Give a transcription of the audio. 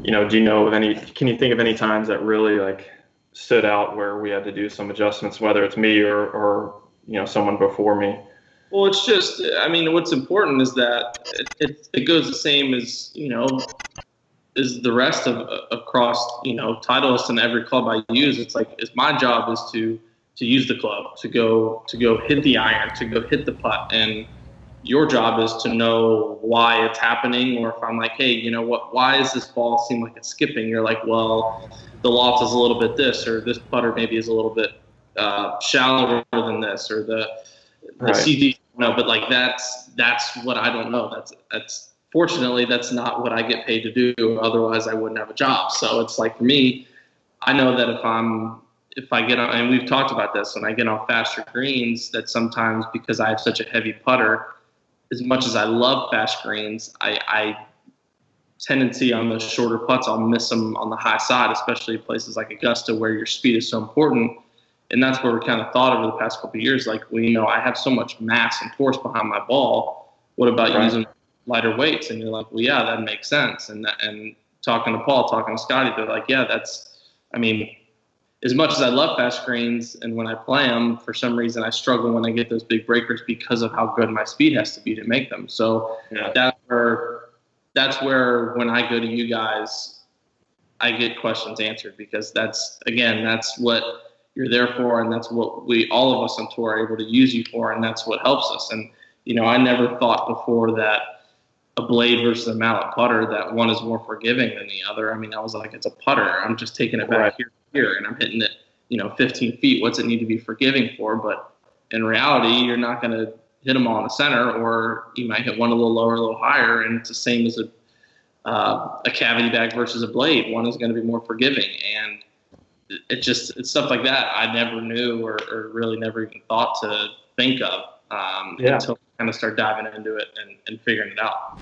do you know of can you think of any times that really like stood out where we had to do some adjustments, whether it's me or someone before me? Well, it's just, I mean, what's important is that it goes the same as, as the rest of across, Titleist and every club I use. It's like, my job is to use the club, to go hit the iron, to go hit the putt. And your job is to know why it's happening. Or if I'm like, hey, why does this ball seem like it's skipping? You're like, well, the loft is a little bit this, or this putter maybe is a little bit shallower than this, or the Right. CD, but like that's what I don't know. That's fortunately that's not what I get paid to do. Otherwise, I wouldn't have a job. So it's like for me, I know that if I get on, and we've talked about this, when I get on faster greens, that sometimes because I have such a heavy putter, as much as I love fast greens, I tendency on the shorter putts, I'll miss them on the high side, especially places like Augusta where your speed is so important. And that's where we kind of thought over the past couple of years, like, I have so much mass and force behind my ball. What about using lighter weights? And you're like, well, yeah, that makes sense. And talking to Paul, talking to Scotty, they're like, yeah, as much as I love fast greens, and when I play them, for some reason I struggle when I get those big breakers because of how good my speed has to be to make them. So that's where when I go to you guys, I get questions answered, because that's what you're there for, and that's what all of us on tour are able to use you for, and that's what helps us. And I never thought before that a blade versus a mallet putter, that one is more forgiving than the other. I mean, I was like, it's a putter. I'm just taking it back here, and I'm hitting it, 15 feet. What's it need to be forgiving for? But in reality, you're not going to hit them all in the center, or you might hit one a little lower, a little higher, and it's the same as a cavity bag versus a blade. One is going to be more forgiving, and it's stuff like that I never knew or really never even thought to think of until I kind of start diving into it and figuring it out.